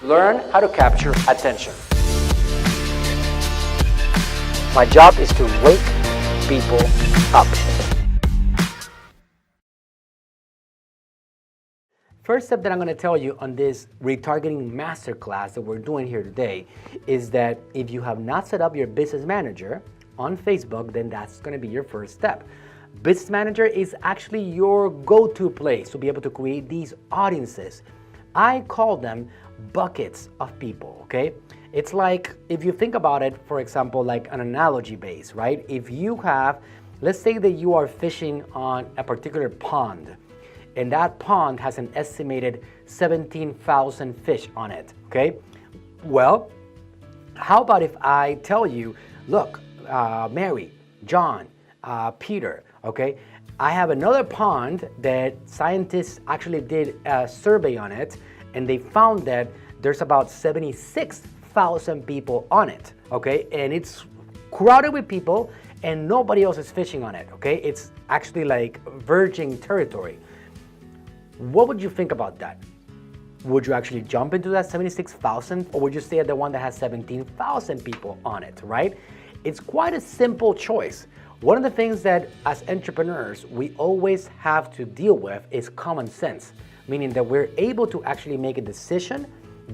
Learn how to capture attention. My job is to wake people up. First step that I'm going to tell you on this retargeting masterclass that we're doing here today is that if you have not set up your business manager on Facebook, then that's going to be your first step. Business manager is actually your go-to place to be able to create these audiences. I call them buckets of people, okay? It's like, if you think about it, for example, like an analogy base, right? If you have, let's say that you are fishing on a particular pond, and that pond has an estimated 17,000 fish on it, okay? Well, how about if I tell you, look, Mary, John, Peter, okay? I have another pond that scientists actually did a survey on it, and they found that there's about 76,000 people on it, okay? And it's crowded with people, and nobody else is fishing on it, okay? It's actually like virgin territory. What would you think about that? Would you actually jump into that 76,000, or would you stay at the one that has 17,000 people on it, right? It's quite a simple choice. One of the things that as entrepreneurs we always have to deal with is common sense, meaning that we're able to actually make a decision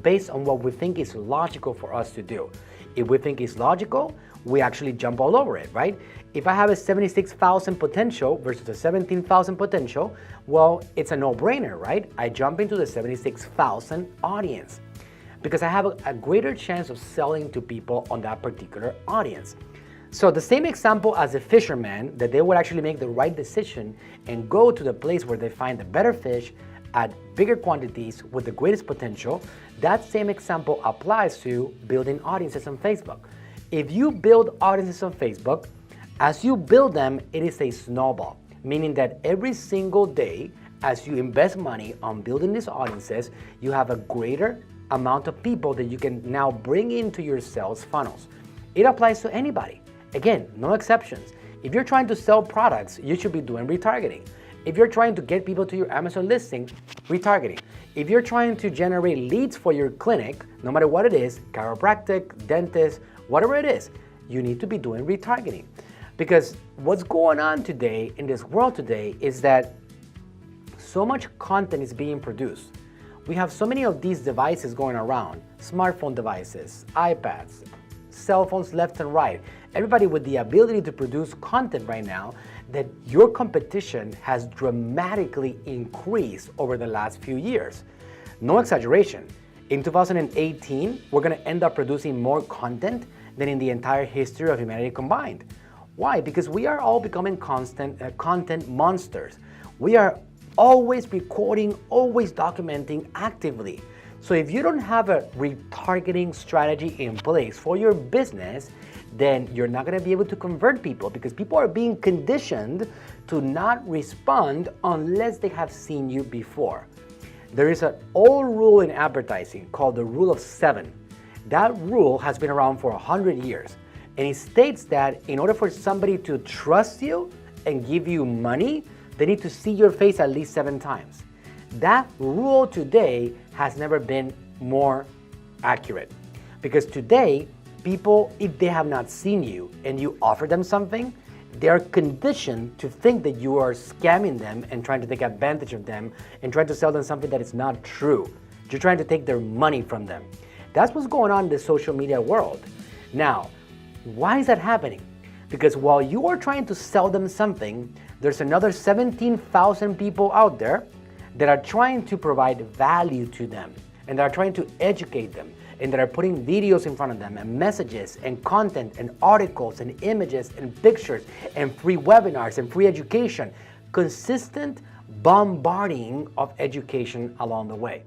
based on what we think is logical for us to do. If we think it's logical, we actually jump all over it, right? If I have a 76,000 potential versus a 17,000 potential, well, it's a no-brainer, right? I jump into the 76,000 audience because I have a greater chance of selling to people on that particular audience. So the same example as a fisherman, that they would actually make the right decision and go to the place where they find the better fish at bigger quantities with the greatest potential, that same example applies to building audiences on Facebook. If you build audiences on Facebook, as you build them, it is a snowball, meaning that every single day, as you invest money on building these audiences, you have a greater amount of people that you can now bring into your sales funnels. It applies to anybody. Again, no exceptions. If you're trying to sell products, you should be doing retargeting. If you're trying to get people to your Amazon listing, retargeting. If you're trying to generate leads for your clinic, no matter what it is, chiropractic, dentist, whatever it is, you need to be doing retargeting. Because what's going on today in this world today is that so much content is being produced. We have so many of these devices going around, smartphone devices, iPads, cell phones left and right, everybody with the ability to produce content right now, that your competition has dramatically increased over the last few years. No exaggeration. In 2018, we're going to end up producing more content than in the entire history of humanity combined. Why? Because we are all becoming content monsters. We are always recording, always documenting actively. So if you don't have a retargeting strategy in place for your business, then you're not going to be able to convert people, because people are being conditioned to not respond unless they have seen you before. There is an old rule in advertising called the rule of 7. That rule has been around for 100 years. And it states that in order for somebody to trust you and give you money, they need to see your face at least 7 times. That rule today has never been more accurate, because today people, if they have not seen you and you offer them something, they are conditioned to think that you are scamming them and trying to take advantage of them and trying to sell them something that is not true. You're trying to take their money from them. That's what's going on in the social media world. Now, why is that happening? Because while you are trying to sell them something, there's another 17,000 people out there that are trying to provide value to them, and that are trying to educate them, and that are putting videos in front of them, and messages, and content, and articles, and images, and pictures, and free webinars, and free education. Consistent bombarding of education along the way.